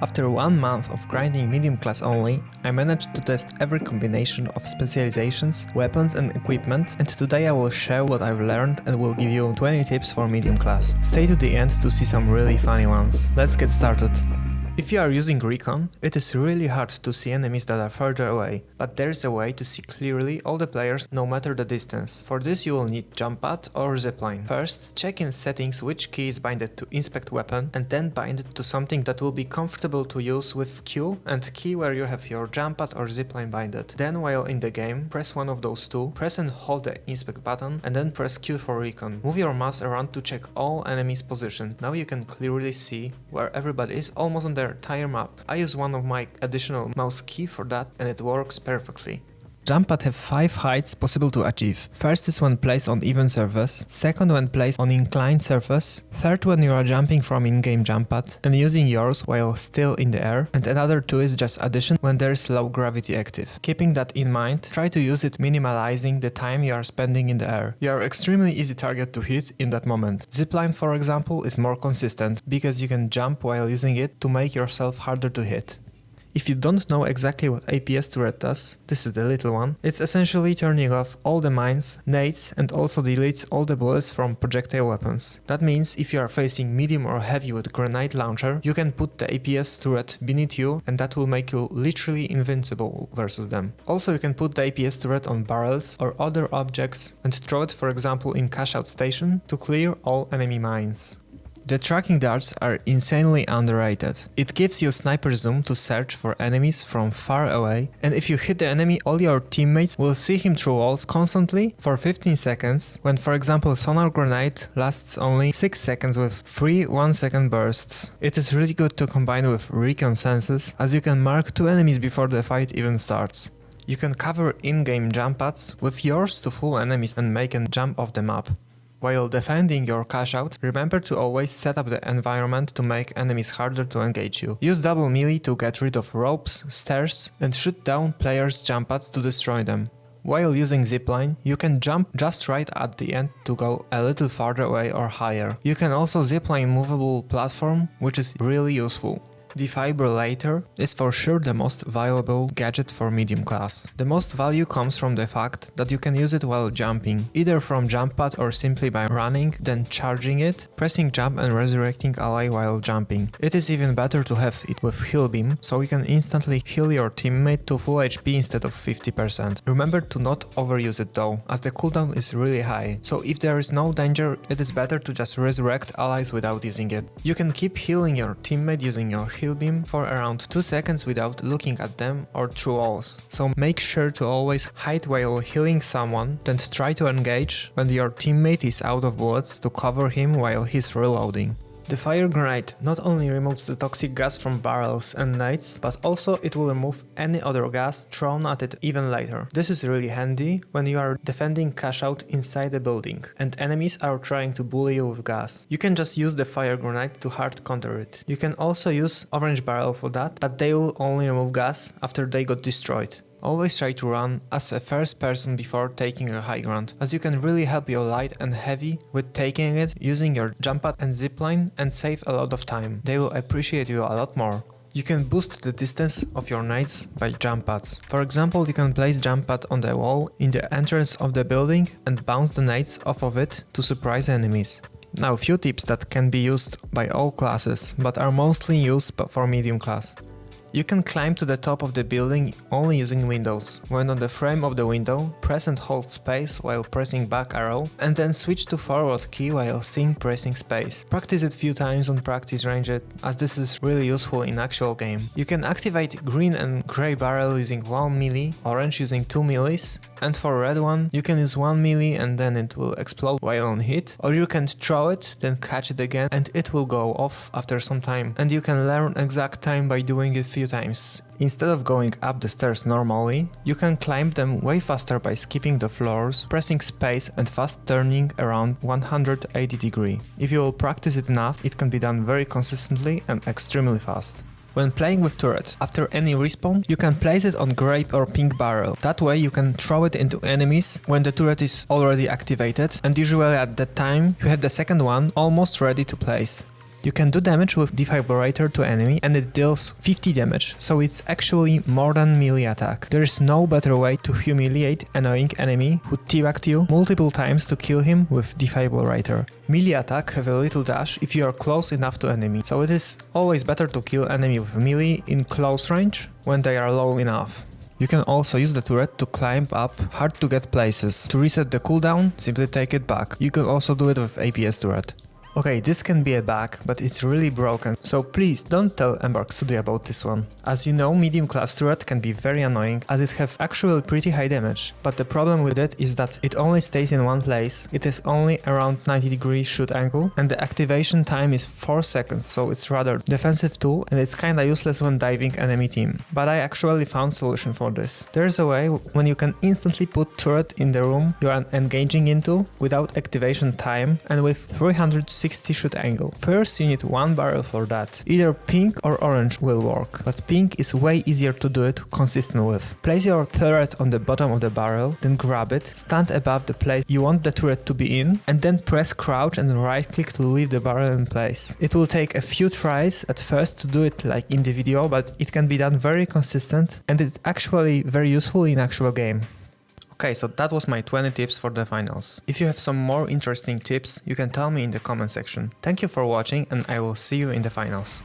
After 1 month of grinding medium class only, I managed to test every combination of specializations, weapons and equipment, and today I will share what I've learned and will give you 20 tips for medium class. Stay to the end to see some really funny ones. Let's get started. If you are using Recon, it is really hard to see enemies that are further away, but there is a way to see clearly all the players no matter the distance. For this you will need jump pad or zipline. First, check in settings which key is binded to inspect weapon and then bind it to something that will be comfortable to use with Q and key where you have your jump pad or zipline binded. Then while in the game, press one of those two, press and hold the inspect button and then press Q for Recon. Move your mouse around to check all enemies' position. Now you can clearly see where everybody is almost on their entire map. I use one of my additional mouse key for that and it works perfectly. Jump pad have 5 heights possible to achieve. First is when placed on even surface, second when placed on inclined surface, third when you are jumping from in-game jump pad and using yours while still in the air, and another 2 is just addition when there is low gravity active. Keeping that in mind, try to use it minimalizing the time you are spending in the air. You are extremely easy target to hit in that moment. Zipline, for example, is more consistent because you can jump while using it to make yourself harder to hit. If you don't know exactly what APS turret does, this is the little one. It's essentially turning off all the mines, nades and also deletes all the bullets from projectile weapons. That means if you are facing medium or heavy with grenade launcher, you can put the APS turret beneath you and that will make you literally invincible versus them. Also you can put the APS turret on barrels or other objects and throw it for example in cash out station to clear all enemy mines. The tracking darts are insanely underrated. It gives you sniper zoom to search for enemies from far away, and if you hit the enemy, all your teammates will see him through walls constantly for 15 seconds, when for example sonar grenade lasts only 6 seconds with 3 1-second bursts. It is really good to combine with recon senses, as you can mark 2 enemies before the fight even starts. You can cover in-game jump pads with yours to fool enemies and make them jump off the map. While defending your cash out, remember to always set up the environment to make enemies harder to engage you. Use double melee to get rid of ropes, stairs and shoot down players' jump pads to destroy them. While using zipline, you can jump just right at the end to go a little farther away or higher. You can also zipline movable platform, which is really useful. Defibrillator is for sure the most valuable gadget for medium class. The most value comes from the fact that you can use it while jumping, either from jump pad or simply by running, then charging it, pressing jump and resurrecting ally while jumping. It is even better to have it with heal beam, so you can instantly heal your teammate to full HP instead of 50%. Remember to not overuse it though, as the cooldown is really high, so if there is no danger, it is better to just resurrect allies without using it. You can keep healing your teammate using your heal beam for around 2 seconds without looking at them or through walls. So make sure to always hide while healing someone, then try to engage when your teammate is out of bullets to cover him while he's reloading. The fire grenade not only removes the toxic gas from barrels and nades, but also it will remove any other gas thrown at it even later. This is really handy when you are defending cash out inside a building and enemies are trying to bully you with gas. You can just use the fire grenade to hard counter it. You can also use orange barrel for that, but they will only remove gas after they got destroyed. Always try to run as a first person before taking a high ground, as you can really help your light and heavy with taking it using your jump pad and zipline and save a lot of time. They will appreciate you a lot more. You can boost the distance of your nades by jump pads. For example, you can place jump pad on the wall in the entrance of the building and bounce the nades off of it to surprise enemies. Now few tips that can be used by all classes, but are mostly used for medium class. You can climb to the top of the building only using windows. When on the frame of the window, press and hold space while pressing back arrow, and then switch to forward key while still pressing space. Practice it few times on practice range as this is really useful in actual game. You can activate green and grey barrel using 1 melee, orange using 2 melees, and for red one you can use 1 melee and then it will explode while on hit, or you can throw it, then catch it again and it will go off after some time, and you can learn exact time by doing it few times. Instead of going up the stairs normally, you can climb them way faster by skipping the floors, pressing space and fast turning around 180 degrees. If you will practice it enough, it can be done very consistently and extremely fast. When playing with turret, after any respawn, you can place it on grey or pink barrel. That way you can throw it into enemies when the turret is already activated, and usually at that time you have the second one almost ready to place. You can do damage with defibrillator to enemy and it deals 50 damage, so it's actually more than melee attack. There is no better way to humiliate annoying enemy who teabagged you multiple times to kill him with defibrillator. Melee attack have a little dash if you are close enough to enemy, so it is always better to kill enemy with melee in close range when they are low enough. You can also use the turret to climb up hard to get places. To reset the cooldown, simply take it back. You can also do it with APS turret. Okay, this can be a bug, but it's really broken, so please don't tell Embark Studio about this one. As you know, medium class turret can be very annoying, as it have actually pretty high damage, but the problem with it is that it only stays in one place, it is only around 90-degree shoot angle, and the activation time is 4 seconds, so it's rather defensive tool and it's kinda useless when diving enemy team. But I actually found solution for this. There's a way when you can instantly put turret in the room you are engaging into without activation time and with 360 shoot angle. First you need one barrel for that. Either pink or orange will work, but pink is way easier to do it consistent with. Place your turret on the bottom of the barrel, then grab it, stand above the place you want the turret to be in, and then press crouch and right click to leave the barrel in place. It will take a few tries at first to do it like in the video, but it can be done very consistent and it's actually very useful in actual game. Okay, so that was my 20 tips for the finals. If you have some more interesting tips, you can tell me in the comment section. Thank you for watching and I will see you in the finals.